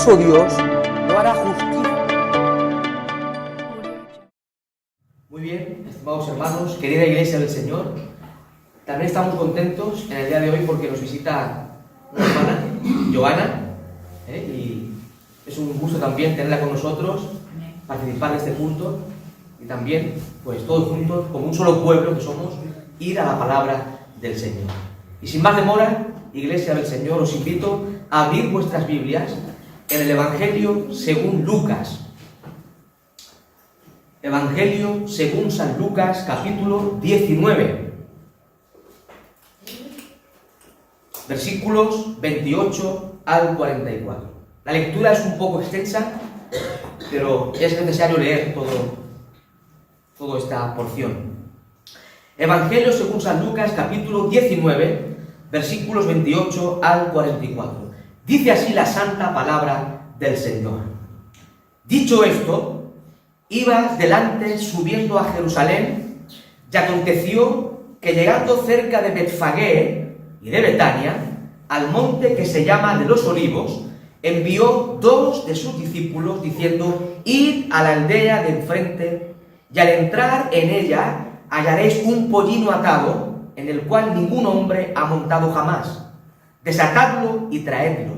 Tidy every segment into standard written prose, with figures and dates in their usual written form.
acaso Dios no hará justicia? Muy bien, estimados hermanos, querida Iglesia del Señor, también estamos contentos en el día de hoy porque nos visita una hermana, Joana, y es un gusto también tenerla con nosotros, participar de este culto y también, pues todos juntos, como un solo pueblo que somos, ir a la palabra del Señor. Y sin más demora, Iglesia del Señor, os invito a abrir vuestras Biblias en el Evangelio según Lucas. Evangelio según San Lucas, capítulo 19, versículos 28 al 44. La lectura es un poco extensa, pero es necesario leer toda esta porción. Evangelio según San Lucas, capítulo 19, versículos 28 al 44. Dice así la santa palabra del Señor. Dicho esto, iba delante subiendo a Jerusalén, y aconteció que llegando cerca de Betfagé y de Betania, al monte que se llama de los Olivos, envió dos de sus discípulos, diciendo: id a la aldea de enfrente, y al entrar en ella hallaréis un pollino atado, en el cual ningún hombre ha montado jamás. Desatadlo y traedlo.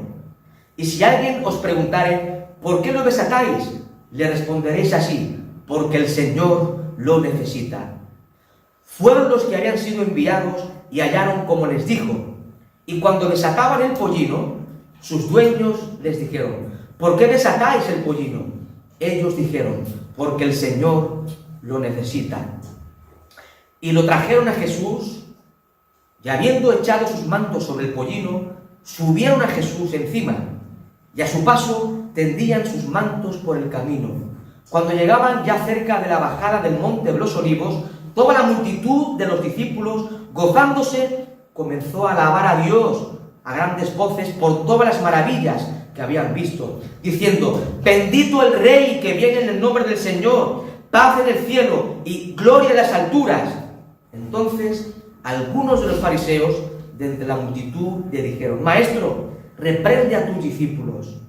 Y si alguien os preguntare: ¿por qué lo desatáis?, le responderéis así: porque el Señor lo necesita. Fueron los que habían sido enviados y hallaron como les dijo. Y cuando desataban el pollino, sus dueños les dijeron: ¿por qué desatáis el pollino? Ellos dijeron: porque el Señor lo necesita. Y lo trajeron a Jesús, y habiendo echado sus mantos sobre el pollino, subieron a Jesús encima, y a su paso tendían sus mantos por el camino. Cuando llegaban ya cerca de la bajada del monte de los Olivos, toda la multitud de los discípulos, gozándose, comenzó a alabar a Dios a grandes voces por todas las maravillas que habían visto, diciendo: bendito el Rey que viene en el nombre del Señor, paz en el cielo y gloria en las alturas. Entonces algunos de los fariseos de entre la multitud le dijeron: Maestro, reprende a tus discípulos.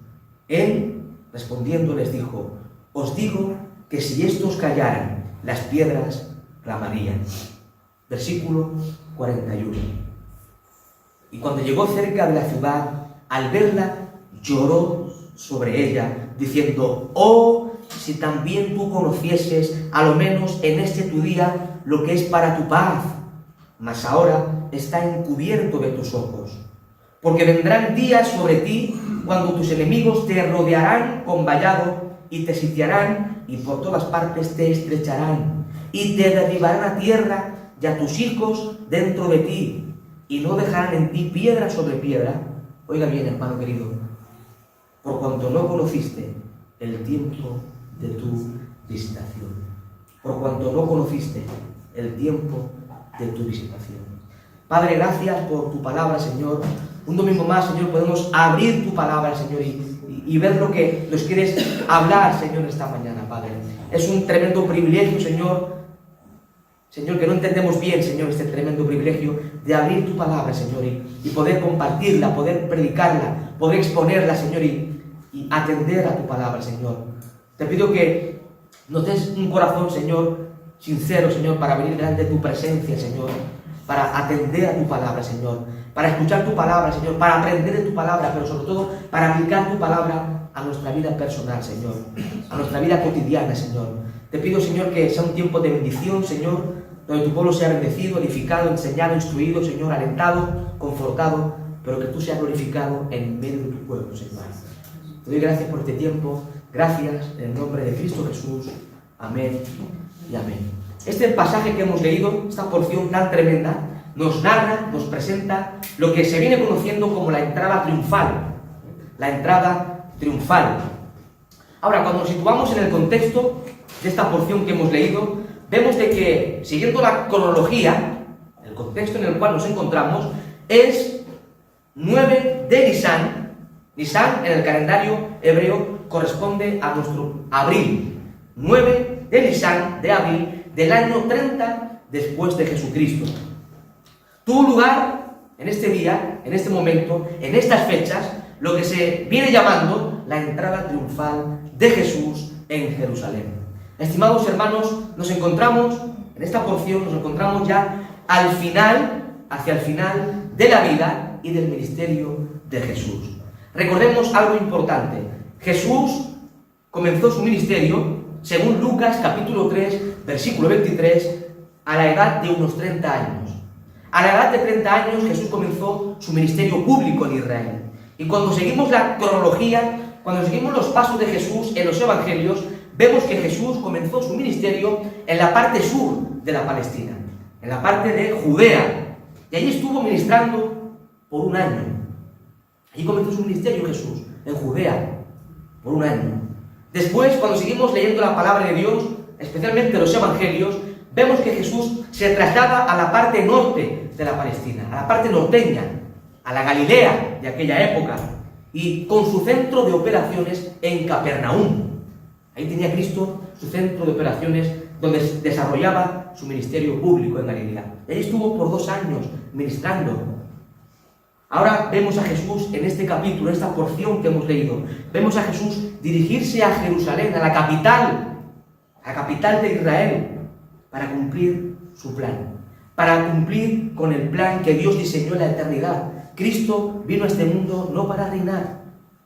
Él, respondiendo, les dijo: os digo que si estos callaran, las piedras clamarían. Versículo 41. Y cuando llegó cerca de la ciudad, al verla, lloró sobre ella, diciendo: oh, si también tú conocieses, a lo menos en este tu día, lo que es para tu paz. Mas ahora está encubierto de tus ojos. Porque vendrán días sobre ti, cuando tus enemigos te rodearán con vallado, y te sitiarán, y por todas partes te estrecharán, y te derribarán a tierra, y a tus hijos dentro de ti, y no dejarán en ti piedra sobre piedra. Oiga bien, hermano querido, por cuanto no conociste el tiempo de tu visitación. Por cuanto no conociste el tiempo de tu visitación. Padre, gracias por tu palabra, Señor. Un domingo más, Señor, podemos abrir tu palabra, Señor, y ver lo que nos quieres hablar, Señor, esta mañana, Padre. Es un tremendo privilegio, Señor, que no entendemos bien, Señor, este tremendo privilegio de abrir tu palabra, Señor, y poder compartirla, poder predicarla, poder exponerla, Señor, y atender a tu palabra, Señor. Te pido que nos des un corazón, Señor, sincero, Señor, para venir delante de tu presencia, Señor, para atender a tu palabra, Señor, para escuchar tu palabra, Señor, para aprender de tu palabra, pero sobre todo para aplicar tu palabra a nuestra vida personal, Señor, a nuestra vida cotidiana, Señor. Te pido, Señor, que sea un tiempo de bendición, Señor, donde tu pueblo sea bendecido, edificado, enseñado, instruido, Señor, alentado, confortado, pero que tú seas glorificado en medio de tu pueblo, Señor. Te doy gracias por este tiempo, gracias en el nombre de Cristo Jesús. Amén y amén. Este pasaje que hemos leído, esta porción tan tremenda, nos narra, nos presenta lo que se viene conociendo como la entrada triunfal. La entrada triunfal. Ahora, cuando nos situamos en el contexto de esta porción que hemos leído, vemos de que, siguiendo la cronología, el contexto en el cual nos encontramos, es 9 de Nisan. Nisan, en el calendario hebreo, corresponde a nuestro abril. 9 de Nisan, de abril, del año 30 después de Jesucristo. Tuvo lugar en este día, en este momento, en estas fechas, lo que se viene llamando la entrada triunfal de Jesús en Jerusalén. Estimados hermanos, nos encontramos, en esta porción, nos encontramos ya al final, hacia el final de la vida y del ministerio de Jesús. Recordemos algo importante. Jesús comenzó su ministerio, según Lucas capítulo 3, versículo 23, a la edad de unos 30 años. A la edad de 30 años Jesús comenzó su ministerio público en Israel. Y cuando seguimos la cronología, cuando seguimos los pasos de Jesús en los evangelios, vemos que Jesús comenzó su ministerio en la parte sur de la Palestina, en la parte de Judea. Y allí estuvo ministrando por un año. Allí comenzó su ministerio Jesús, en Judea, por un año. Después, cuando seguimos leyendo la palabra de Dios, especialmente los evangelios, vemos que Jesús se traslada a la parte norte de la Palestina, a la parte norteña, a la Galilea de aquella época, y con su centro de operaciones en Capernaum. Ahí tenía Cristo su centro de operaciones donde desarrollaba su ministerio público en Galilea. Ahí estuvo por 2 años ministrando. Ahora vemos a Jesús en este capítulo, en esta porción que hemos leído. Vemos a Jesús dirigirse a Jerusalén, a la capital de Israel, para cumplir su plan, para cumplir con el plan que Dios diseñó en la eternidad. Cristo vino a este mundo no para reinar,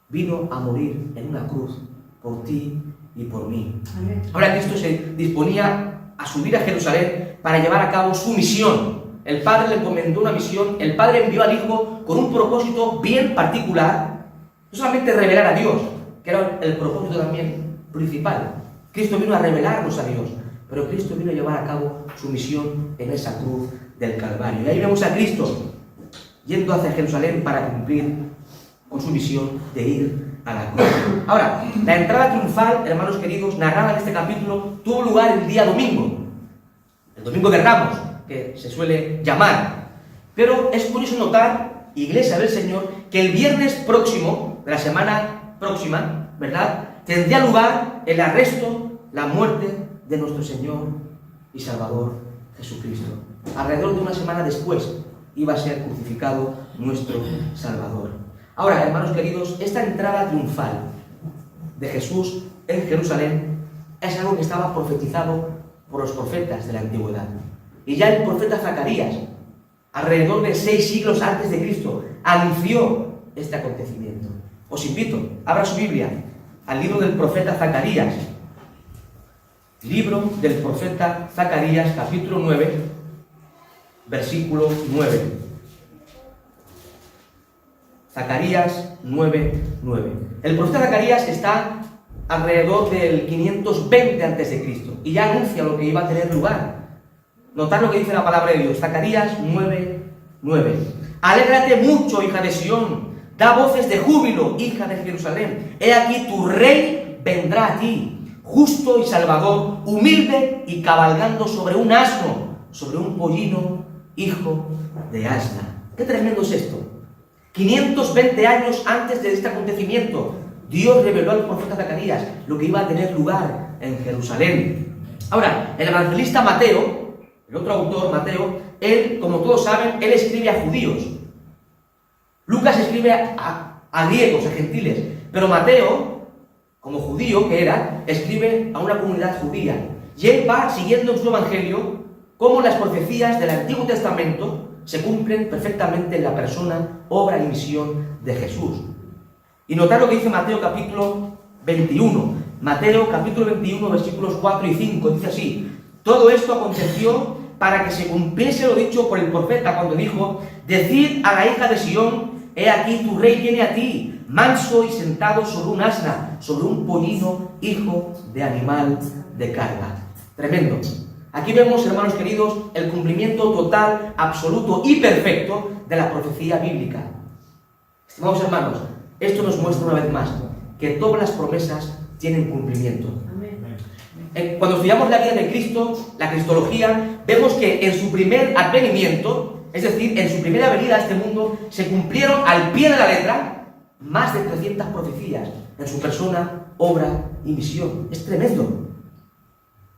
vino a morir en una cruz por ti y por mí. Amén. Ahora Cristo se disponía a subir a Jerusalén para llevar a cabo su misión. El Padre le encomendó una misión, el Padre envió al Hijo con un propósito bien particular, no solamente revelar a Dios, que era el propósito también principal. Cristo vino a revelarnos a Dios, pero Cristo vino a llevar a cabo su misión en esa cruz del Calvario. Y ahí vemos a Cristo yendo hacia Jerusalén para cumplir con su misión de ir a la cruz. Ahora, la entrada triunfal, hermanos queridos, narrada en este capítulo, tuvo lugar el día domingo, el domingo de Ramos, que se suele llamar. Pero es curioso notar, Iglesia del Señor, que el viernes próximo, de la semana próxima, ¿verdad?, tendría lugar el arresto, la muerte de nuestro Señor y Salvador Jesucristo. Alrededor de una semana después iba a ser crucificado nuestro Salvador. Ahora, hermanos queridos, esta entrada triunfal de Jesús en Jerusalén es algo que estaba profetizado por los profetas de la antigüedad. Y ya el profeta Zacarías, alrededor de 6 siglos antes de Cristo, anunció este acontecimiento. Os invito, abra su Biblia al libro del profeta Zacarías. Libro del profeta Zacarías, capítulo 9, versículo 9. Zacarías 9:9. El profeta Zacarías está alrededor del 520 a.C. y ya anuncia lo que iba a tener lugar. Notad lo que dice la palabra de Dios. Zacarías 9:9. Alégrate mucho, hija de Sión. Da voces de júbilo, hija de Jerusalén. He aquí tu rey vendrá a ti, justo y salvador, humilde y cabalgando sobre un asno, sobre un pollino, hijo de asna. Qué tremendo es esto. 520 años antes de este acontecimiento, Dios reveló al profeta Zacarías lo que iba a tener lugar en Jerusalén. Ahora, el evangelista Mateo, el otro autor, Mateo, él, como todos saben, él escribe a judíos. Lucas escribe a griegos, a gentiles, pero Mateo, como judío que era, escribe a una comunidad judía. Y él va siguiendo en su evangelio cómo las profecías del Antiguo Testamento se cumplen perfectamente en la persona, obra y misión de Jesús. Y notad lo que dice Mateo capítulo 21. Mateo capítulo 21, versículos 4 y 5, dice así: todo esto aconteció para que se cumpliese lo dicho por el profeta cuando dijo: decid a la hija de Sión, he aquí tu rey viene a ti, manso y sentado sobre un asna, sobre un pollino, hijo de animal de carga. Tremendo. Aquí vemos, hermanos queridos, el cumplimiento total, absoluto y perfecto de la profecía bíblica. Estimados hermanos, esto nos muestra una vez más que todas las promesas tienen cumplimiento. Cuando estudiamos la vida de Cristo, la cristología, vemos que en su primer advenimiento, es decir, en su primera venida a este mundo, se cumplieron al pie de la letra más de 300 profecías en su persona, obra y misión. Es tremendo.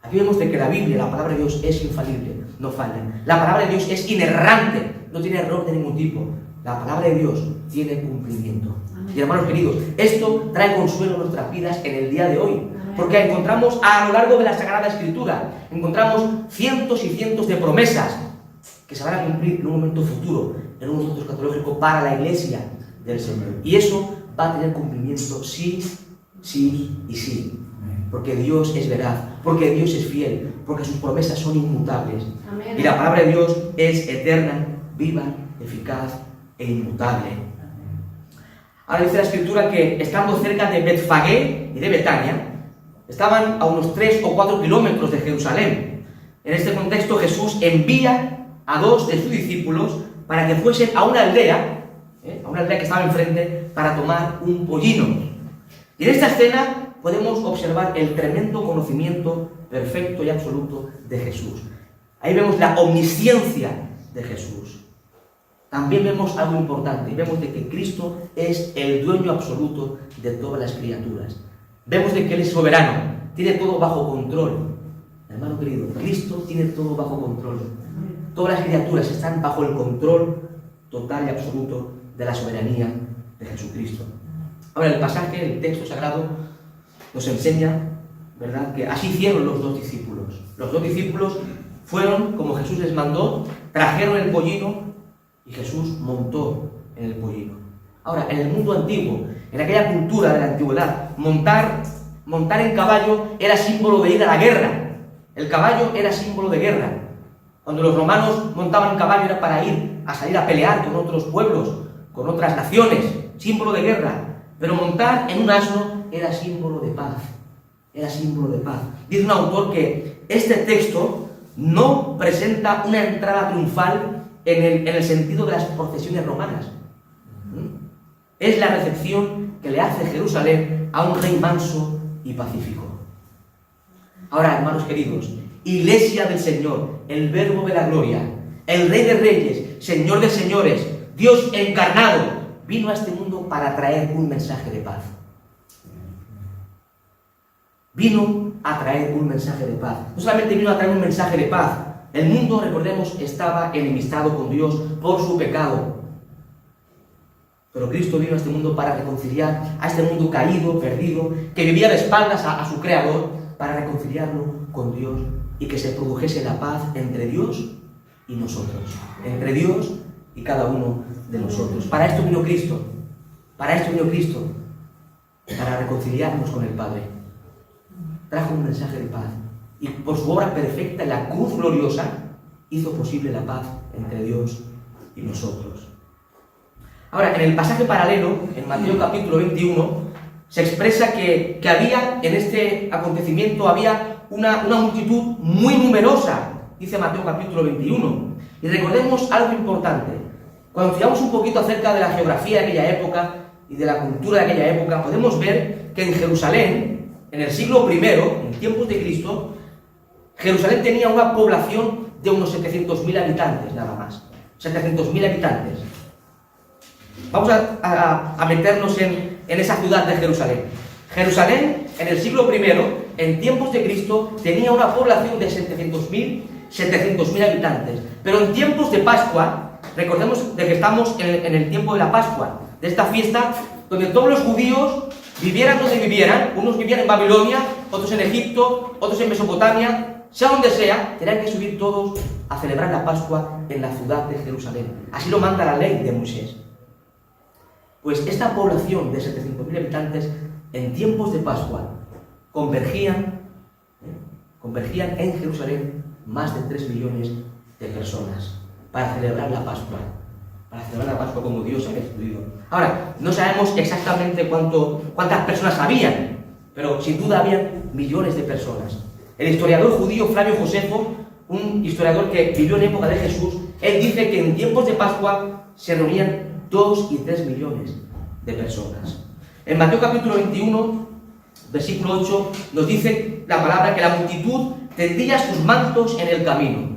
Aquí vemos de que la Biblia, la palabra de Dios, es infalible, no falla. La palabra de Dios es inerrante, no tiene error de ningún tipo. la palabra de Dios tiene cumplimiento. Y hermanos queridos, esto trae consuelo a nuestras vidas en el día de hoy, porque encontramos a lo largo de la Sagrada Escritura, encontramos cientos y cientos de promesas que se van a cumplir en un momento futuro, en un momento escatológico para la Iglesia del Señor. Y eso va a tener cumplimiento sí, sí y sí. Porque Dios es veraz, porque Dios es fiel, porque sus promesas son inmutables. Amén. Y la palabra de Dios es eterna, viva, eficaz e inmutable. Ahora dice la Escritura que estando cerca de Betfagé y de Betania, estaban a unos 3 o 4 kilómetros de Jerusalén. En este contexto Jesús envía a 2 de sus discípulos para que fuesen a una aldea que estaba enfrente, para tomar un pollino. Y en esta escena podemos observar el tremendo conocimiento perfecto y absoluto de Jesús. Ahí vemos la omnisciencia de Jesús. También vemos algo importante, vemos de que Cristo es el dueño absoluto de todas las criaturas. Vemos de que Él es soberano, tiene todo bajo control. Hermano querido, Cristo tiene todo bajo control. Todas las criaturas están bajo el control total y absoluto de la soberanía de Jesucristo. Ahora el pasaje, el texto sagrado, nos enseña, ¿verdad?, que así hicieron los 2 discípulos. Los 2 discípulos fueron como Jesús les mandó, trajeron el pollino y Jesús montó en el pollino. Ahora, en el mundo antiguo, en aquella cultura de la antigüedad, montar en caballo era símbolo de ir a la guerra. El caballo era símbolo de guerra. Cuando los romanos montaban caballo era para ir a salir a pelear con otros pueblos, con otras naciones, símbolo de guerra. Pero montar en un asno era símbolo de paz. Era símbolo de paz. Dice un autor que este texto no presenta una entrada triunfal en el sentido de las procesiones romanas. Es la recepción que le hace Jerusalén a un rey manso y pacífico. Ahora, hermanos queridos, Iglesia del Señor, el Verbo de la gloria, el Rey de reyes, Señor de señores, Dios encarnado, vino a este mundo para traer un mensaje de paz. Vino a traer un mensaje de paz. No solamente vino a traer un mensaje de paz. El mundo, recordemos, estaba enemistado con Dios por su pecado. Pero Cristo vino a este mundo para reconciliar a este mundo caído, perdido, que vivía de espaldas a su Creador, para reconciliarlo con Dios y que se produjese la paz entre Dios y nosotros. Entre Dios y cada uno de nosotros. Para esto vino Cristo. Para esto vino Cristo. Para reconciliarnos con el Padre. Trajo un mensaje de paz. Y por su obra perfecta en la cruz gloriosa, hizo posible la paz entre Dios y nosotros. Ahora, en el pasaje paralelo, en Mateo capítulo 21, se expresa que había, en este acontecimiento, había una multitud muy numerosa, dice Mateo capítulo 21. Y recordemos algo importante. Cuando estudiamos un poquito acerca de la geografía de aquella época y de la cultura de aquella época, podemos ver que en Jerusalén, en el siglo I, en tiempos de Cristo, Jerusalén tenía una población de unos 700.000 habitantes, nada más. 700.000 habitantes. Vamos a meternos en esa ciudad de Jerusalén. Jerusalén, en el siglo I, en tiempos de Cristo, tenía una población de 700.000 habitantes. Pero en tiempos de Pascua, recordemos de que estamos en el tiempo de la Pascua, de esta fiesta, donde todos los judíos vivieran donde vivieran, unos vivían en Babilonia, otros en Egipto, otros en Mesopotamia, sea donde sea, tenían que subir todos a celebrar la Pascua en la ciudad de Jerusalén. Así lo manda la ley de Moisés. Pues esta población de 700.000 habitantes, en tiempos de Pascua, convergían en Jerusalén más de 3 millones de personas para celebrar la Pascua. Para celebrar la Pascua como Dios había instituido. Ahora, no sabemos exactamente cuántas personas habían, pero sin duda habían millones de personas. El historiador judío Flavio Josefo, un historiador que vivió en época de Jesús, él dice que en tiempos de Pascua se reunían 2 y 3 millones de personas. En Mateo capítulo 21, versículo 8, nos dice la palabra que la multitud tendía sus mantos en el camino.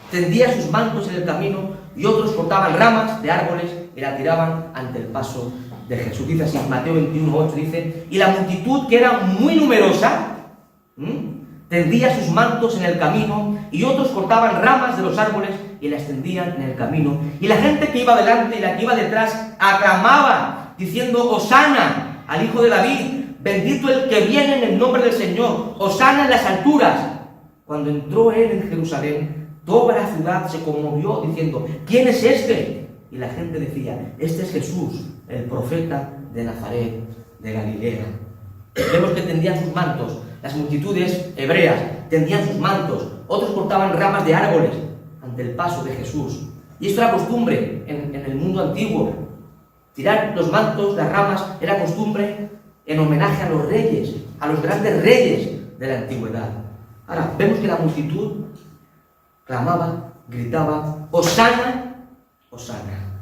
Tendía sus mantos en el camino y otros cortaban ramas de árboles y la tiraban ante el paso de Jesús. Dice así, Mateo 21, 8 dice, y la multitud, que era muy numerosa, tendía sus mantos en el camino, y otros cortaban ramas de los árboles y las tendían en el camino. Y la gente que iba delante y la que iba detrás aclamaba, diciendo: Hosana al Hijo de David, bendito el que viene en el nombre del Señor, Hosana en las alturas. Cuando entró él en Jerusalén, toda la ciudad se conmovió diciendo: ¿quién es este? Y la gente decía: este es Jesús, el profeta de Nazaret de Galilea. Vemos que tendían sus mantos, las multitudes hebreas tendían sus mantos, otros cortaban ramas de árboles ante el paso de Jesús. Y esto era costumbre en el mundo antiguo. Tirar los mantos, las ramas, era costumbre en homenaje a los reyes, a los grandes reyes de la antigüedad. Ahora, vemos que la multitud clamaba, gritaba: Hosana, Hosana.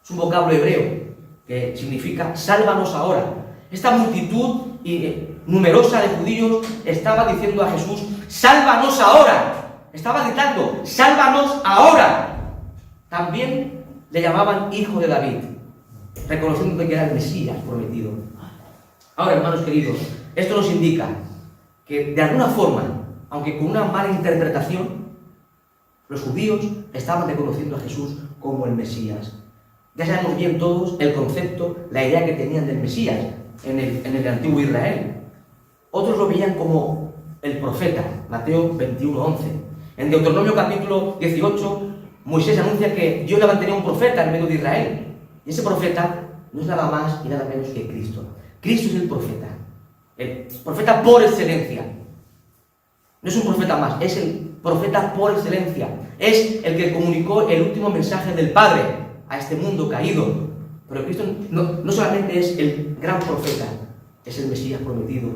Es un vocablo hebreo que significa sálvanos ahora. Esta multitud numerosa de judíos estaba diciendo a Jesús: sálvanos ahora. Estaba gritando: sálvanos ahora. También le llamaban Hijo de David, reconociendo que era el Mesías prometido. Ahora, hermanos queridos, esto nos indica que de alguna forma, aunque con una mala interpretación, los judíos estaban reconociendo a Jesús como el Mesías. Ya sabemos bien todos el concepto, la idea que tenían del Mesías en el antiguo Israel. Otros lo veían como el profeta, Mateo 21:11. En Deuteronomio capítulo 18, Moisés anuncia que Dios levantaría un profeta en medio de Israel. Y ese profeta no es nada más y nada menos que Cristo. Cristo es el profeta por excelencia. No es un profeta más, es el profeta por excelencia. Es el que comunicó el último mensaje del Padre a este mundo caído. Pero Cristo no solamente es el gran profeta, es el Mesías prometido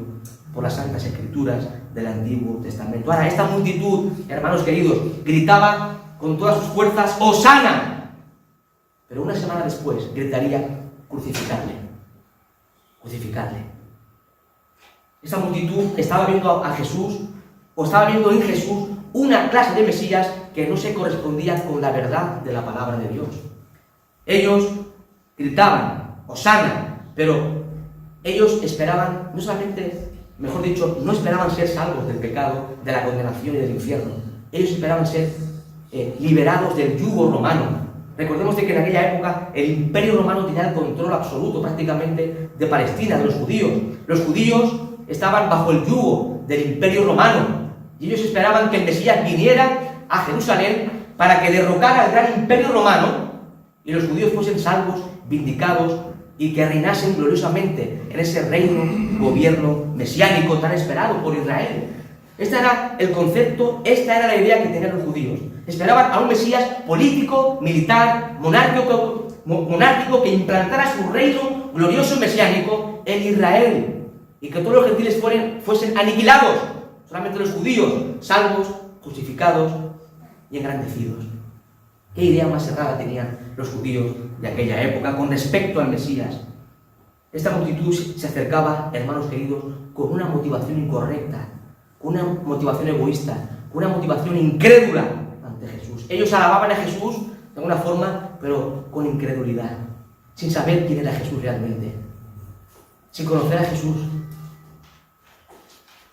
por las Santas Escrituras del Antiguo Testamento. Ahora, esta multitud, hermanos queridos, gritaba con todas sus fuerzas: ¡Hosana! Pero una semana después gritaría: crucificarle. Crucificarle. Esta multitud estaba viendo a Jesús, o estaba viendo en Jesús, una clase de Mesías que no se correspondía con la verdad de la palabra de Dios. Ellos gritaban: Hosana, pero ellos esperaban, no solamente, mejor dicho, no esperaban ser salvos del pecado, de la condenación y del infierno. Ellos esperaban ser liberados del yugo romano. Recordemos de que en aquella época el Imperio Romano tenía el control absoluto prácticamente de Palestina, de los judíos. Los judíos estaban bajo el yugo del Imperio Romano y ellos esperaban que el Mesías viniera a Jerusalén para que derrocara al gran Imperio Romano y los judíos fuesen salvos, vindicados y que reinasen gloriosamente en ese reino, gobierno mesiánico tan esperado por Israel. Este era el concepto, esta era la idea que tenían los judíos. Esperaban a un Mesías político, militar, monárquico que implantara su reino glorioso mesiánico en Israel y que todos los gentiles fuesen aniquilados. Solamente los judíos, salvos, justificados y engrandecidos. ¿Qué idea más errada tenían los judíos de aquella época con respecto al Mesías? Esta multitud se acercaba, hermanos queridos, con una motivación incorrecta, con una motivación egoísta, con una motivación incrédula ante Jesús. Ellos alababan a Jesús de alguna forma, pero con incredulidad, sin saber quién era Jesús realmente, sin conocer a Jesús.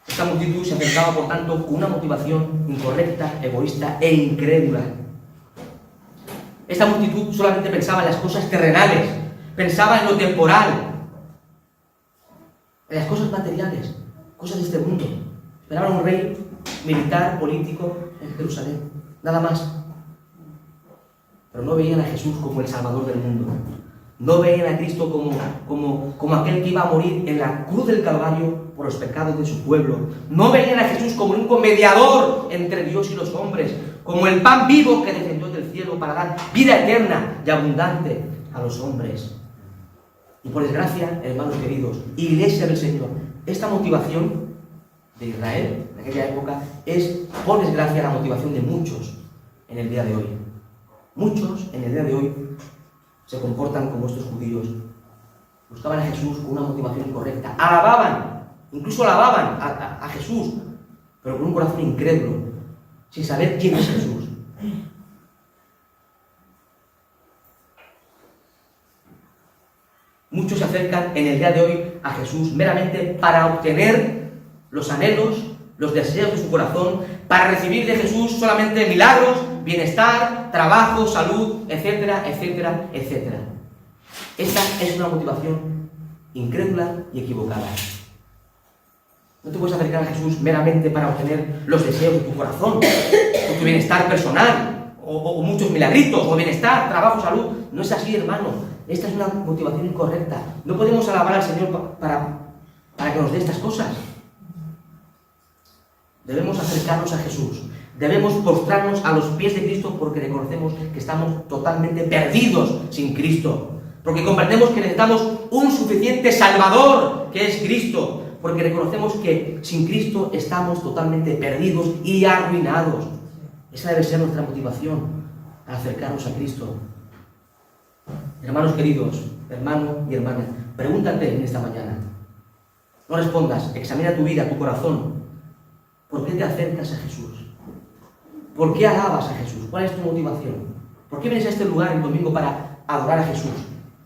Esta multitud se acercaba, por tanto, con una motivación incorrecta, egoísta e incrédula. Esta multitud solamente pensaba en las cosas terrenales, pensaba en lo temporal, en las cosas materiales, cosas de este mundo. Esperaban un rey militar, político en Jerusalén, nada más. Pero no veían a Jesús como el Salvador del mundo. No veían a Cristo como aquel que iba a morir en la cruz del Calvario por los pecados de su pueblo. No veían a Jesús como un mediador entre Dios y los hombres, como el pan vivo que descendió del cielo para dar vida eterna y abundante a los hombres. Y por desgracia, hermanos queridos, Iglesia del Señor, esta motivación de Israel en aquella época es, por desgracia, la motivación de muchos en el día de hoy. Muchos en el día de hoy se comportan como estos judíos. Buscaban a Jesús con una motivación incorrecta. Incluso alababan a Jesús, pero con un corazón incrédulo, sin saber quién es Jesús. Muchos se acercan en el día de hoy a Jesús meramente para obtener los anhelos, los deseos de su corazón, para recibir de Jesús solamente milagros, bienestar, trabajo, salud, etcétera, etcétera, etcétera. Esta es una motivación incrédula y equivocada. No te puedes acercar a Jesús meramente para obtener los deseos de tu corazón, o tu bienestar personal, o muchos milagritos, o bienestar, trabajo, salud. No es así, hermano. Esta es una motivación incorrecta. No podemos alabar al Señor para que nos dé estas cosas. Debemos acercarnos a Jesús. Debemos postrarnos a los pies de Cristo porque reconocemos que estamos totalmente perdidos sin Cristo. Porque comprendemos que necesitamos un suficiente Salvador, que es Cristo. Porque reconocemos que sin Cristo estamos totalmente perdidos y arruinados. Esa debe ser nuestra motivación al acercarnos a Cristo. Hermanos queridos, hermano y hermana, pregúntate en esta mañana. No respondas, examina tu vida, tu corazón. ¿Por qué te acercas a Jesús? ¿Por qué alabas a Jesús? ¿Cuál es tu motivación? ¿Por qué vienes a este lugar el domingo para adorar a Jesús?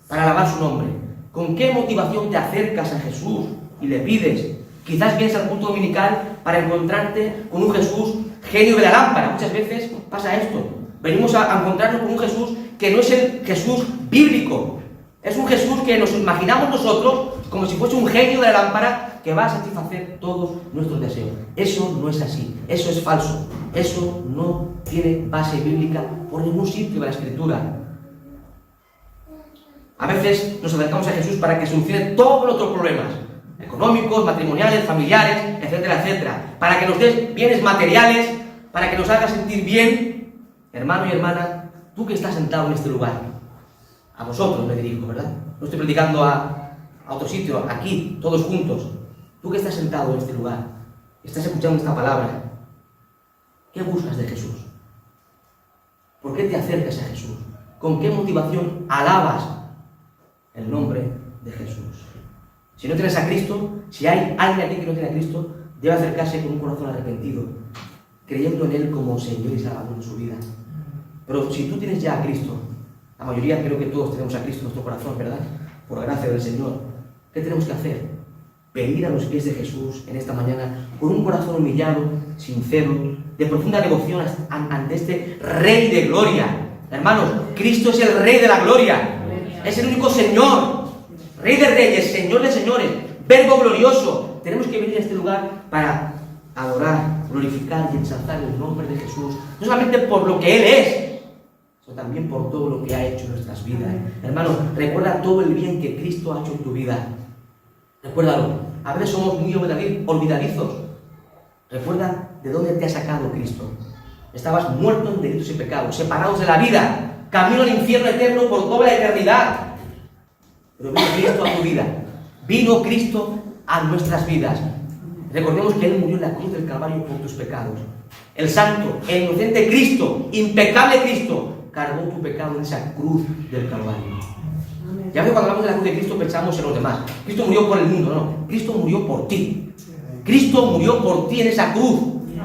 Para alabar su nombre. ¿Con qué motivación te acercas a Jesús y le pides? Quizás vienes al culto dominical para encontrarte con un Jesús genio de la lámpara. Muchas veces pasa esto. Venimos a encontrarnos con un Jesús que no es el Jesús bíblico. Es un Jesús que nos imaginamos nosotros como si fuese un genio de la lámpara que va a satisfacer todos nuestros deseos. Eso no es así. Eso es falso. Eso no tiene base bíblica por ningún sitio de la Escritura. A veces nos acercamos a Jesús para que solucione todos nuestros problemas económicos, matrimoniales, familiares, etcétera, etcétera. Para que nos des bienes materiales, para que nos haga sentir bien. Hermano y hermana, tú que estás sentado en este lugar, a vosotros me dirijo, ¿verdad? No estoy predicando a otro sitio, aquí, todos juntos. Tú que estás sentado en este lugar, estás escuchando esta palabra, ¿qué buscas de Jesús? ¿Por qué te acercas a Jesús? ¿Con qué motivación alabas el nombre de Jesús? Si no tienes a Cristo, si hay alguien aquí que no tiene a Cristo, debe acercarse con un corazón arrepentido, creyendo en Él como Señor y Salvador de su vida. Pero si tú tienes ya a Cristo, la mayoría creo que todos tenemos a Cristo en nuestro corazón, ¿verdad? Por gracia del Señor. ¿Qué tenemos que hacer? Venir a los pies de Jesús en esta mañana con un corazón humillado, sincero, de profunda devoción ante este Rey de Gloria. Hermanos, Cristo es el Rey de la Gloria. Es el único Señor, Rey de Reyes, Señor de Señores, Verbo glorioso. Tenemos que venir a este lugar para adorar, glorificar y ensalzar el nombre de Jesús. No solamente por lo que Él es, sino también por todo lo que ha hecho en nuestras vidas. Hermanos, recuerda todo el bien que Cristo ha hecho en tu vida. Recuérdalo. A veces somos muy olvidadizos. Recuerda de dónde te ha sacado Cristo. Estabas muerto en delitos y pecados, separados de la vida, camino al infierno eterno por toda la eternidad. Pero vino Cristo a tu vida. Vino Cristo a nuestras vidas. Recordemos que Él murió en la cruz del Calvario por tus pecados. El santo, el inocente Cristo, impecable Cristo, cargó tu pecado en esa cruz del Calvario. Ya que cuando hablamos de la cruz de Cristo pensamos en los demás. Cristo murió por el mundo, no. Cristo murió por ti. Cristo murió por ti en esa cruz.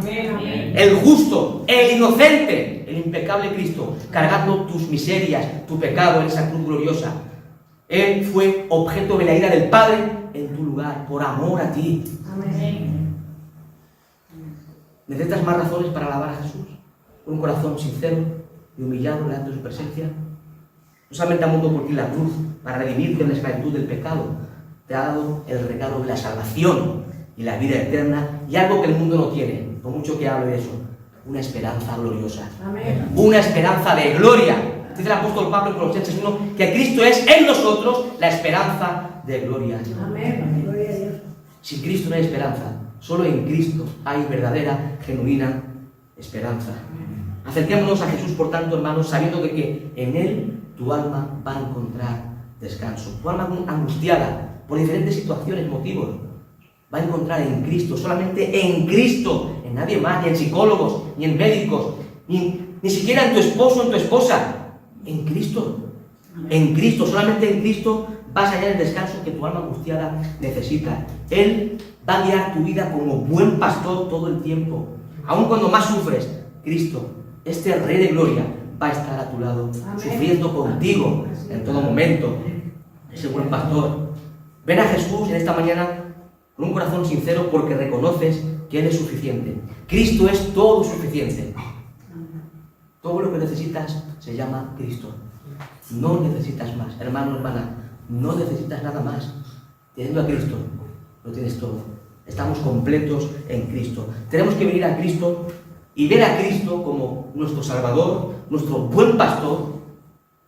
El justo, el inocente, el impecable Cristo, cargando tus miserias, tu pecado en esa cruz gloriosa. Él fue objeto de la ira del Padre en tu lugar, por amor a ti. ¿Necesitas más razones para alabar a Jesús? Un corazón sincero y humillado delante de su presencia. No solamente ha muerto por ti la cruz para redimirte de la esclavitud del pecado, te ha dado el regalo de la salvación y la vida eterna y algo que el mundo no tiene, por mucho que hable de eso, una esperanza gloriosa. Amén. Una esperanza de gloria. Dice el apóstol Pablo en Colosenses 1 que Cristo es en nosotros la esperanza de gloria. Amén. Gloria a Dios. Sin Cristo no hay esperanza. Solo en Cristo hay verdadera, genuina esperanza. Acerquémonos a Jesús, por tanto, hermanos, sabiendo de que en Él tu alma va a encontrar descanso. Tu alma angustiada por diferentes situaciones, motivos, va a encontrar en Cristo, solamente en Cristo, en nadie más, ni en psicólogos, ni en médicos, ni siquiera en tu esposo o en tu esposa. En Cristo. En Cristo, solamente en Cristo vas a hallar el descanso que tu alma angustiada necesita. Él va a guiar tu vida como buen pastor todo el tiempo. Aun cuando más sufres, Cristo, este Rey de Gloria, va a estar a tu lado, sufriendo contigo en todo momento. Ese buen pastor. Ven a Jesús en esta mañana con un corazón sincero porque reconoces que Él es suficiente. Cristo es todo suficiente. Todo lo que necesitas se llama Cristo. No necesitas más, hermano, hermana. No necesitas nada más. Teniendo a Cristo, lo tienes todo. Estamos completos en Cristo. Tenemos que venir a Cristo y ver a Cristo como nuestro Salvador, nuestro buen pastor,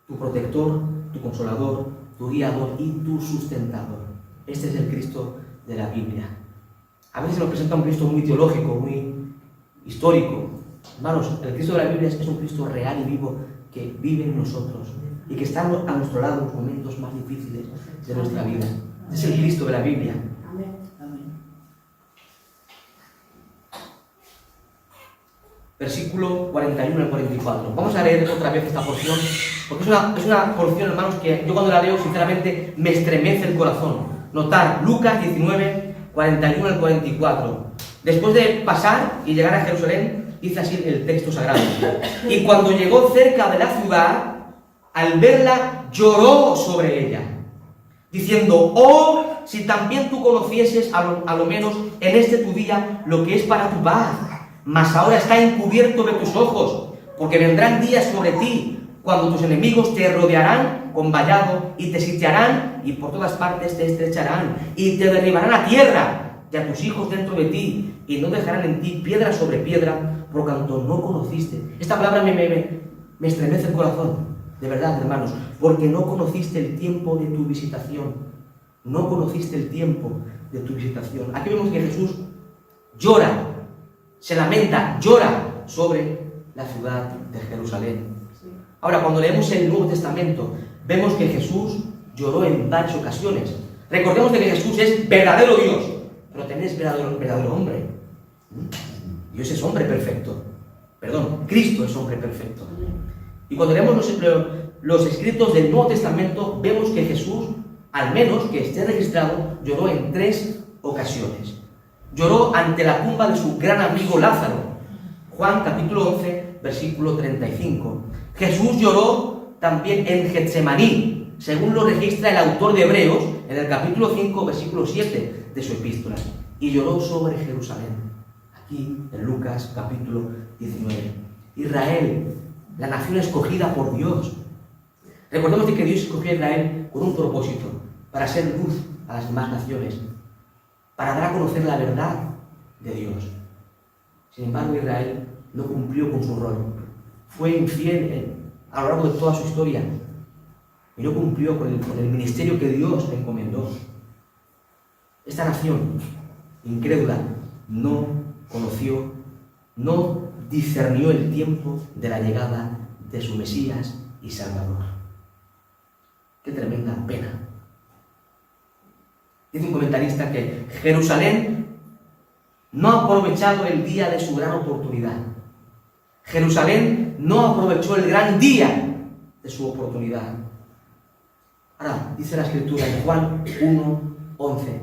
tu protector, tu consolador, tu guiador y tu sustentador. Este es el Cristo de la Biblia. A veces nos presenta un Cristo muy teológico, muy histórico. Hermanos, el Cristo de la Biblia es un Cristo real y vivo que vive en nosotros y que está a nuestro lado en los momentos más difíciles de nuestra vida. Es el Cristo de la Biblia. Versículo 41 al 44. Vamos a leer otra vez esta porción, porque es una porción, hermanos, que yo cuando la leo, sinceramente, me estremece el corazón. Notar Lucas 19, 41 al 44. Después de pasar y llegar a Jerusalén, dice así el texto sagrado. Y cuando llegó cerca de la ciudad, al verla, lloró sobre ella, diciendo: oh, si también tú conocieses a lo menos en este tu día lo que es para tu paz. Mas ahora está encubierto de tus ojos, porque vendrán días sobre ti, cuando tus enemigos te rodearán con vallado y te sitiarán y por todas partes te estrecharán y te derribarán a tierra y a tus hijos dentro de ti y no dejarán en ti piedra sobre piedra, por cuanto no conociste. Esta palabra me estremece el corazón, de verdad, hermanos, porque no conociste el tiempo de tu visitación. No conociste el tiempo de tu visitación. Aquí vemos que Jesús llora, se lamenta, llora sobre la ciudad de Jerusalén. Ahora, cuando leemos el Nuevo Testamento, vemos que Jesús lloró en varias ocasiones. Recordemos de que Jesús es verdadero Dios, pero también es verdadero hombre. Dios es hombre perfecto. Perdón, Cristo es hombre perfecto. Y cuando leemos los escritos del Nuevo Testamento, vemos que Jesús, al menos que esté registrado, lloró en 3 ocasiones. Lloró ante la tumba de su gran amigo Lázaro. Juan capítulo 11, versículo 35. Jesús lloró también en Getsemaní, según lo registra el autor de Hebreos, en el capítulo 5, versículo 7 de su epístola. Y lloró sobre Jerusalén, aquí en Lucas capítulo 19. Israel, la nación escogida por Dios. Recordemos que Dios escogió a Israel con un propósito, para ser luz a las demás naciones, para dar a conocer la verdad de Dios. Sin embargo, Israel no cumplió con su rol. Fue infiel a lo largo de toda su historia y no cumplió con el ministerio que Dios le encomendó. Esta nación incrédula no conoció, no discernió el tiempo de la llegada de su Mesías y Salvador. ¡Qué tremenda pena! Dice un comentarista que Jerusalén no ha aprovechado el día de su gran oportunidad. Jerusalén no aprovechó el gran día de su oportunidad. Ahora, dice la Escritura en Juan 1, 11: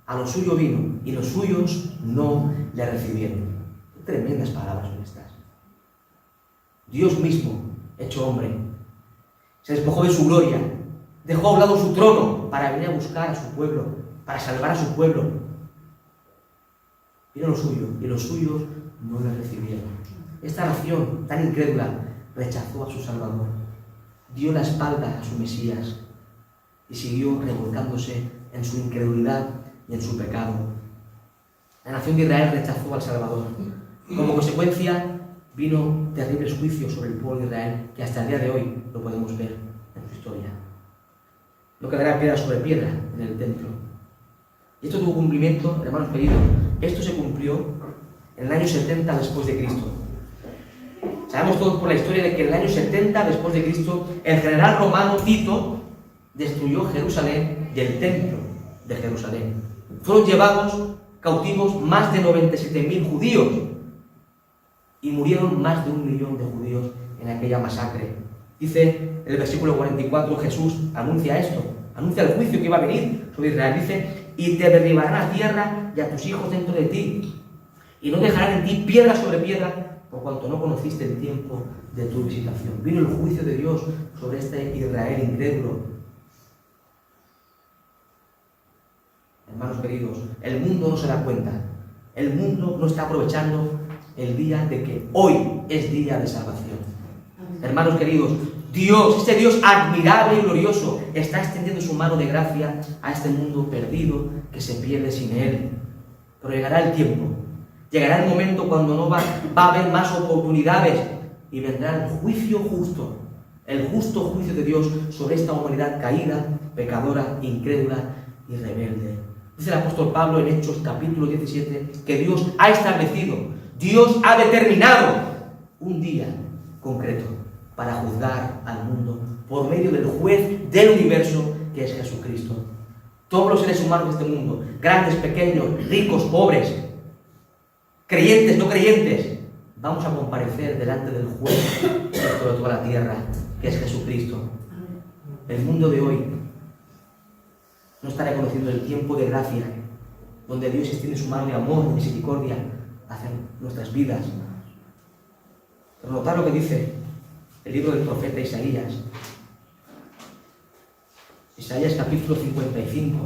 a lo suyo vino y los suyos no le recibieron. Qué tremendas palabras son estas. Dios mismo, hecho hombre, se despojó de su gloria, dejó a un lado su trono para venir a buscar a su pueblo, para salvar a su pueblo. Vino lo suyo y los suyos no le recibieron. Esta nación tan incrédula rechazó a su Salvador, dio la espalda a su Mesías y siguió revolcándose en su incredulidad y en su pecado. La nación de Israel rechazó al Salvador. Como consecuencia, vino terribles juicios sobre el pueblo de Israel, que hasta el día de hoy lo podemos ver en su historia. No quedará piedra sobre piedra en el templo. Y esto tuvo cumplimiento, hermanos queridos. Esto se cumplió en el año 70 después de Cristo. Sabemos todos por la historia de que en el año 70 después de Cristo, el general romano Tito destruyó Jerusalén y el templo de Jerusalén. Fueron llevados cautivos más de 97.000 judíos y murieron más de 1 millón de judíos en aquella masacre. Dice el versículo 44, Jesús anuncia esto, anuncia el juicio que iba a venir sobre Israel. Dice: y te derribarán a tierra y a tus hijos dentro de ti, y no dejarán en ti piedra sobre piedra, por cuanto no conociste el tiempo de tu visitación. Vino el juicio de Dios sobre este Israel incrédulo. Hermanos queridos, el mundo no se da cuenta, El mundo no está aprovechando el día de que hoy es día de salvación. Hermanos queridos, Dios, este Dios admirable y glorioso, está extendiendo su mano de gracia a este mundo perdido que se pierde sin Él. Pero llegará el tiempo, llegará el momento cuando no va a haber más oportunidades y vendrá el juicio justo, el justo juicio de Dios sobre esta humanidad caída, pecadora, incrédula y rebelde. Dice el apóstol Pablo en Hechos capítulo 17 que Dios ha establecido, Dios ha determinado un día concreto para juzgar al mundo por medio del juez del universo que es Jesucristo. Todos los seres humanos de este mundo, grandes, pequeños, ricos, pobres, creyentes, no creyentes, vamos a comparecer delante del juez de toda la tierra, que es Jesucristo. El mundo de hoy no está reconociendo el tiempo de gracia, donde Dios extiende su mano de amor, de misericordia hacia nuestras vidas. Pero notad lo que dice el libro del profeta Isaías. Isaías capítulo 55,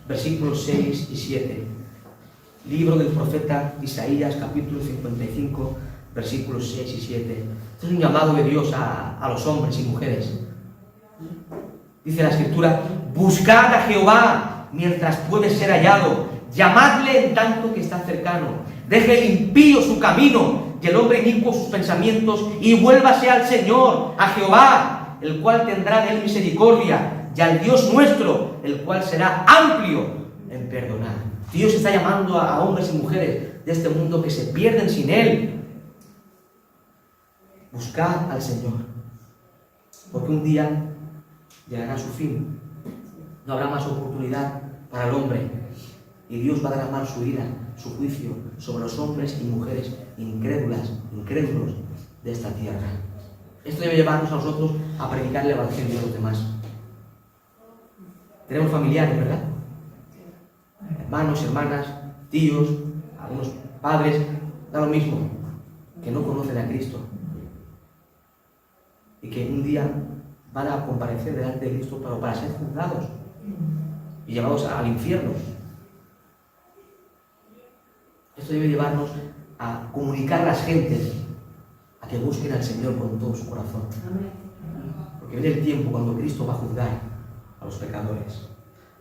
versículos 6 y 7. Libro del profeta Isaías capítulo 55, versículos 6 y 7. Este es un llamado de Dios a los hombres y mujeres. Dice la Escritura: buscad a Jehová mientras puede ser hallado, llamadle en tanto que está cercano. Deje el impío su camino y el hombre inicuo sus pensamientos, y vuélvase al Señor, a Jehová, el cual tendrá de él misericordia, y al Dios nuestro, el cual será amplio en perdonar. Dios está llamando a hombres y mujeres de este mundo que se pierden sin Él. Buscad al Señor, porque un día llegará su fin. No habrá más oportunidad para el hombre, y Dios va a derramar su ira, su juicio sobre los hombres y mujeres incrédulos de esta tierra. Esto debe llevarnos a nosotros a predicar el Evangelio a los demás. Tenemos familiares, ¿verdad? Hermanos, hermanas, tíos, algunos padres, da lo mismo, que no conocen a Cristo y que un día van a comparecer delante de Cristo para ser juzgados y llevados al infierno. Esto debe llevarnos a comunicar a las gentes a que busquen al Señor con todo su corazón. Porque viene el tiempo cuando Cristo va a juzgar a los pecadores.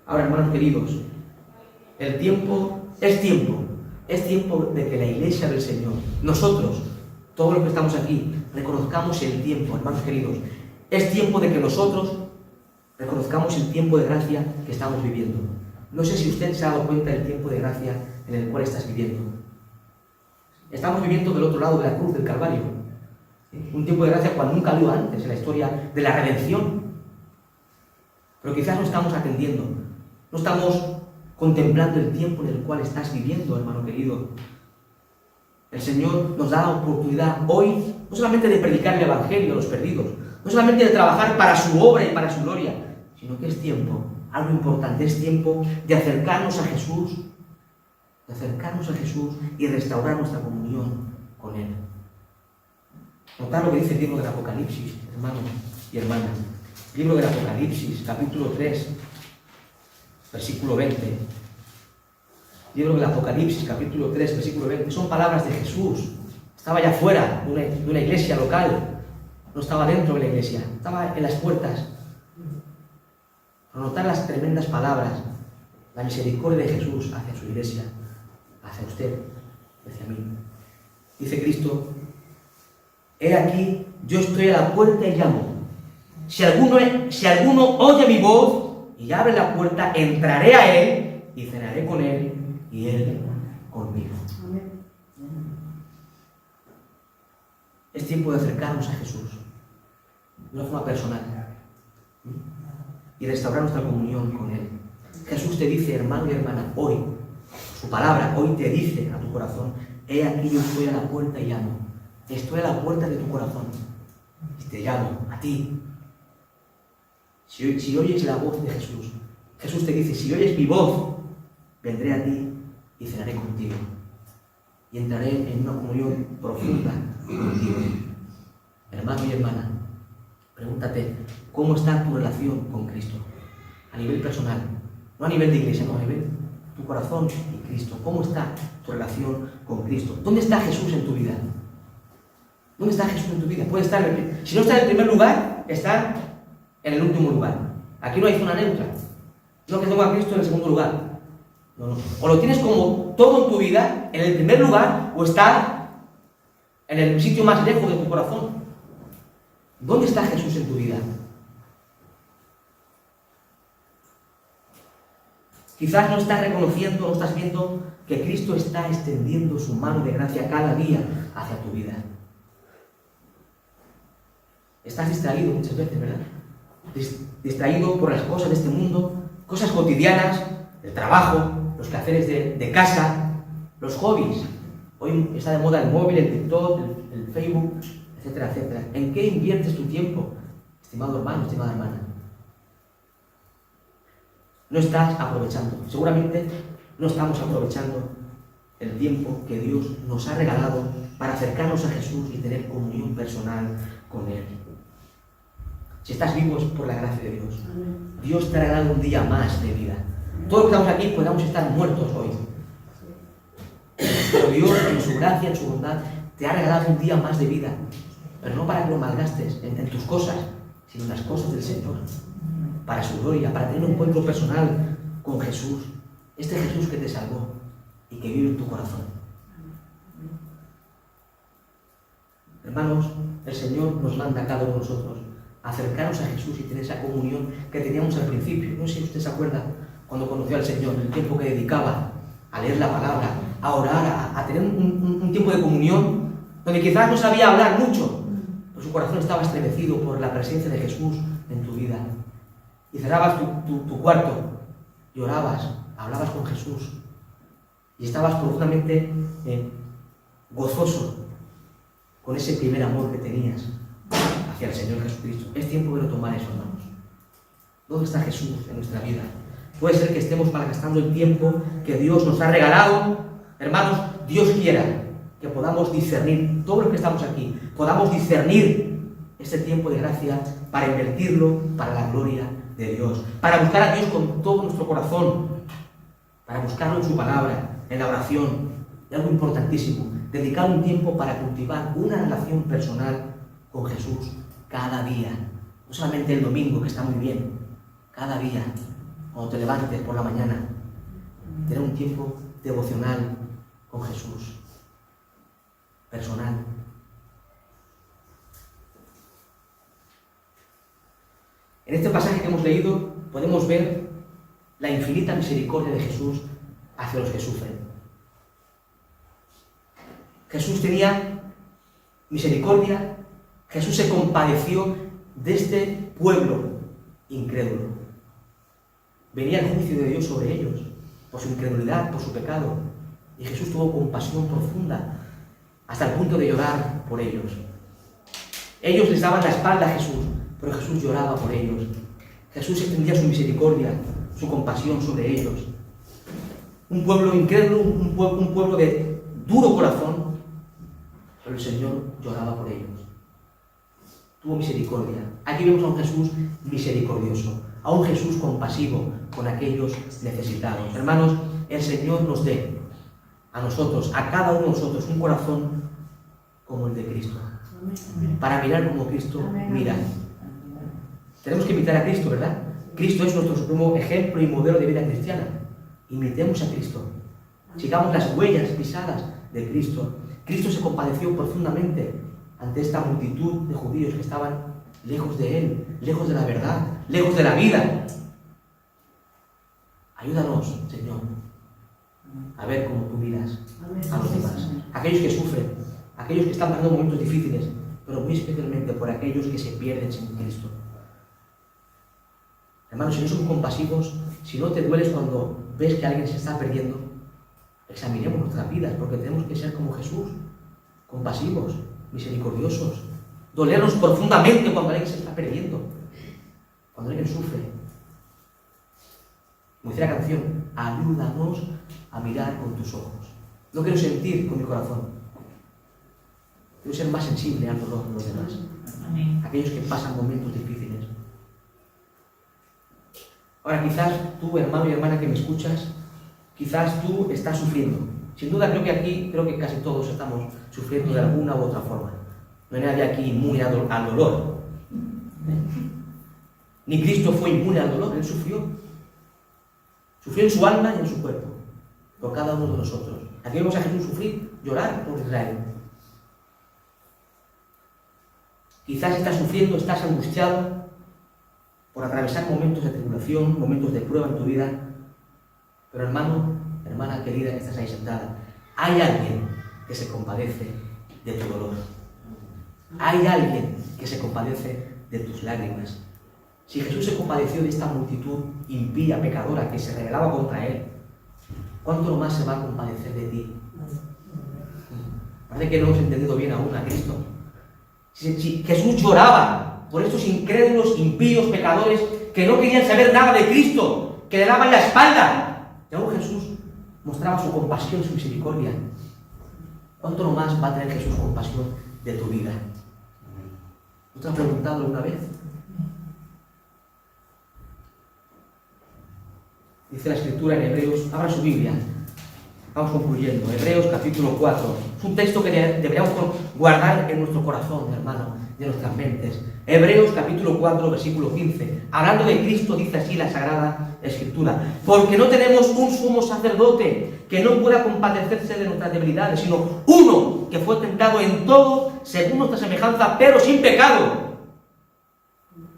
Ahora, hermanos queridos, el tiempo es tiempo de que la iglesia del Señor, nosotros, todos los que estamos aquí, reconozcamos el tiempo, hermanos queridos. Es tiempo de que nosotros reconozcamos el tiempo de gracia que estamos viviendo. No sé si usted se ha dado cuenta del tiempo de gracia en el cual estás viviendo. Estamos viviendo del otro lado de la cruz del Calvario. Un tiempo de gracia cual nunca ha habido antes en la historia de la redención. Pero quizás no estamos atendiendo, no estamos contemplando el tiempo en el cual estás viviendo, hermano querido. El Señor nos da la oportunidad hoy, no solamente de predicar el Evangelio a los perdidos, no solamente de trabajar para su obra y para su gloria, sino que es tiempo, algo importante, es tiempo de acercarnos a Jesús, y restaurar nuestra comunión con Él. Notad lo que dice el libro del Apocalipsis, hermanos y hermanas. Libro del Apocalipsis, capítulo 3, versículo 20. Libro del Apocalipsis, capítulo 3, versículo 20. Son palabras de Jesús. Estaba allá afuera de una iglesia local. No estaba dentro de la iglesia, estaba en las puertas. Pero notad las tremendas palabras, la misericordia de Jesús hacia su iglesia, hacia usted, hacia mí. Dice Cristo: he aquí, yo estoy a la puerta y llamo. Si alguno oye mi voz y abre la puerta, entraré a él y cenaré con él y él conmigo. Es tiempo de acercarnos a Jesús de una forma personal y restaurar nuestra comunión con Él. Jesús te dice, hermano y hermana, hoy, su palabra hoy te dice a tu corazón: he aquí, yo estoy a la puerta y llamo. Estoy a la puerta de tu corazón y te llamo a ti. Si oyes la voz de Jesús, Jesús te dice: si oyes mi voz, vendré a ti y cenaré contigo y entraré en una comunión profunda contigo. Hermano y hermana, pregúntate, ¿cómo está tu relación con Cristo? A nivel personal, no a nivel de iglesia, no, a nivel tu corazón y Cristo? ¿Cómo está tu relación con Cristo? ¿Dónde está Jesús en tu vida? ¿Dónde está Jesús en tu vida? Puede estar, si no está en el primer lugar, está en el último lugar. Aquí no hay zona neutra. No que tengo a Cristo en el segundo lugar. No, no. O lo tienes como todo en tu vida, en el primer lugar, o está en el sitio más lejos de tu corazón. ¿Dónde está Jesús en tu vida? Quizás no estás reconociendo, no estás viendo que Cristo está extendiendo su mano de gracia cada día hacia tu vida. Estás distraído muchas veces, ¿verdad? Distraído por las cosas de este mundo, cosas cotidianas, el trabajo, los quehaceres de casa, los hobbies. Hoy está de moda el móvil, el TikTok, el Facebook, etcétera, etcétera. ¿En qué inviertes tu tiempo, estimado hermano, estimada hermana? No estás aprovechando. Seguramente no estamos aprovechando el tiempo que Dios nos ha regalado para acercarnos a Jesús y tener comunión personal con Él. Si estás vivo es por la gracia de Dios. Dios te ha regalado un día más de vida. Todos los que estamos aquí podamos estar muertos hoy. Pero Dios, en su gracia, en su bondad, te ha regalado un día más de vida. Pero no para que lo malgastes en tus cosas, sino en las cosas del Señor. Para su gloria, para tener un encuentro personal con Jesús. Este Jesús que te salvó y que vive en tu corazón. Hermanos, el Señor nos manda a cada uno de nosotros a acercarnos a Jesús y tener esa comunión que teníamos al principio. No sé si usted se acuerda cuando conoció al Señor, el tiempo que dedicaba a leer la palabra, a orar, a tener un tiempo de comunión, donde quizás no sabía hablar mucho, pero su corazón estaba estremecido por la presencia de Jesús en tu vida. Y cerrabas tu cuarto y orabas, hablabas con Jesús y estabas profundamente gozoso con ese primer amor que tenías hacia el Señor Jesucristo. Es tiempo de retomar eso, hermanos. ¿Dónde está Jesús en nuestra vida? Puede ser que estemos malgastando el tiempo que Dios nos ha regalado. Hermanos, Dios quiera que podamos discernir, todos los que estamos aquí, podamos discernir este tiempo de gracia para invertirlo para la gloria de Dios, para buscar a Dios con todo nuestro corazón, para buscarlo en su palabra, en la oración. Y algo importantísimo, dedicar un tiempo para cultivar una relación personal con Jesús cada día. No solamente el domingo, que está muy bien, cada día, cuando te levantes por la mañana, tener un tiempo devocional con Jesús, personal. En este pasaje que hemos leído podemos ver la infinita misericordia de Jesús hacia los que sufren. Jesús tenía misericordia, Jesús se compadeció de este pueblo incrédulo. Venía el juicio de Dios sobre ellos, por su incredulidad, por su pecado. Y Jesús tuvo compasión profunda, hasta el punto de llorar por ellos. Ellos les daban la espalda a Jesús, pero Jesús lloraba por ellos. Jesús extendía su misericordia, su compasión sobre ellos. Un pueblo incrédulo, un pueblo de duro corazón, pero el Señor lloraba por ellos. Tuvo misericordia. Aquí vemos a un Jesús misericordioso, a un Jesús compasivo con aquellos necesitados. Hermanos, el Señor nos dé a nosotros, a cada uno de nosotros, un corazón como el de Cristo, para mirar como Cristo mira. Tenemos que imitar a Cristo, ¿verdad? Cristo es nuestro supremo ejemplo y modelo de vida cristiana. Imitemos a Cristo. Sigamos las huellas pisadas de Cristo. Cristo se compadeció profundamente ante esta multitud de judíos que estaban lejos de Él, lejos de la verdad, lejos de la vida. Ayúdanos, Señor, a ver cómo tú miras a los demás. Aquellos que sufren, aquellos que están pasando momentos difíciles, pero muy especialmente por aquellos que se pierden sin Cristo. Hermanos, si no somos compasivos, si no te dueles cuando ves que alguien se está perdiendo, examinemos nuestras vidas, porque tenemos que ser como Jesús, compasivos, misericordiosos, dolernos profundamente cuando alguien se está perdiendo, cuando alguien sufre. Como dice la canción, ayúdanos a mirar con tus ojos. No quiero sentir con mi corazón, quiero ser más sensible al dolor de los demás, aquellos que pasan momentos difíciles. Ahora, quizás tú, hermano y hermana que me escuchas, Quizás tú estás sufriendo. Sin duda creo que casi todos estamos sufriendo de alguna u otra forma. No hay nadie aquí inmune al dolor. Ni Cristo fue inmune al dolor, Él sufrió. Sufrió en su alma y en su cuerpo, por cada uno de nosotros. Aquí vemos a Jesús sufrir, llorar por Israel. Quizás estás sufriendo, estás angustiado por atravesar momentos de tribulación, momentos de prueba en tu vida. Pero hermano, hermana querida que estás ahí sentada, hay alguien que se compadece de tu dolor. Hay alguien que se compadece de tus lágrimas. Si Jesús se compadeció de esta multitud impía, pecadora, que se rebelaba contra Él, ¿cuánto más se va a compadecer de ti? Parece que no hemos entendido bien aún a Cristo. Si Jesús lloraba por estos incrédulos, impíos, pecadores, que no querían saber nada de Cristo, que le daban la espalda, y aún Jesús mostraba su compasión, su misericordia. ¿Cuánto más va a tener Jesús compasión de tu vida? ¿No te has preguntado alguna vez? Dice la Escritura en Hebreos, abra su Biblia, vamos concluyendo, Hebreos capítulo 4, es un texto que deberíamos guardar en nuestro corazón, hermano, de nuestras mentes. Hebreos capítulo 4, versículo 15, hablando de Cristo, dice así la Sagrada Escritura: porque no tenemos un sumo sacerdote que no pueda compadecerse de nuestras debilidades, sino uno que fue tentado en todo según nuestra semejanza, pero sin pecado.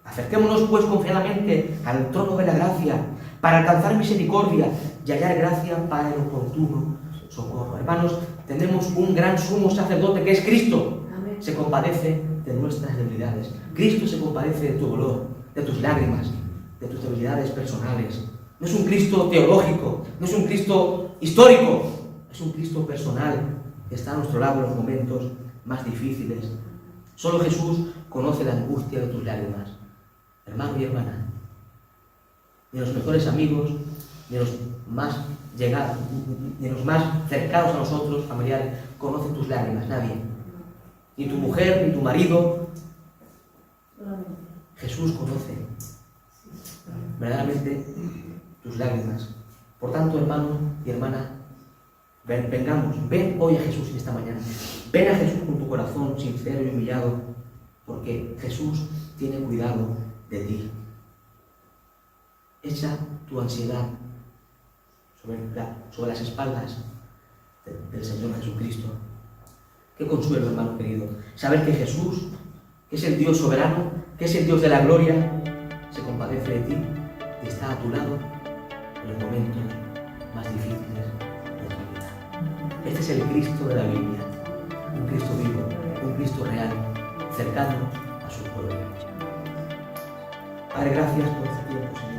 Acerquémonos pues confiadamente al trono de la gracia, para alcanzar misericordia y hallar gracia para el oportuno socorro. Hermanos, tenemos un gran sumo sacerdote que es Cristo. Amén. Se compadece de nuestras debilidades. Cristo se compadece de tu dolor, de tus lágrimas, de tus debilidades personales. No es un Cristo teológico, no es un Cristo histórico, es un Cristo personal que está a nuestro lado en los momentos más difíciles. Solo Jesús conoce la angustia de tus lágrimas. Hermano y hermana, ni los mejores amigos, ni los más llegados, ni los más cercanos a nosotros, familiares, conocen tus lágrimas, nadie. Ni tu mujer, ni tu marido. Jesús conoce verdaderamente tus lágrimas. Por tanto, hermano y hermana, ven hoy a Jesús en esta mañana. Ven a Jesús con tu corazón sincero y humillado, porque Jesús tiene cuidado de ti. Echa tu ansiedad sobre las espaldas del Señor Jesucristo. Qué consuelo, hermano querido, saber que Jesús, que es el Dios soberano, que es el Dios de la gloria, se compadece de ti y está a tu lado en los momentos más difíciles de tu vida. Este es el Cristo de la Biblia, un Cristo vivo, un Cristo real, cercano a su pueblo. Padre, gracias por este tiempo, Señor.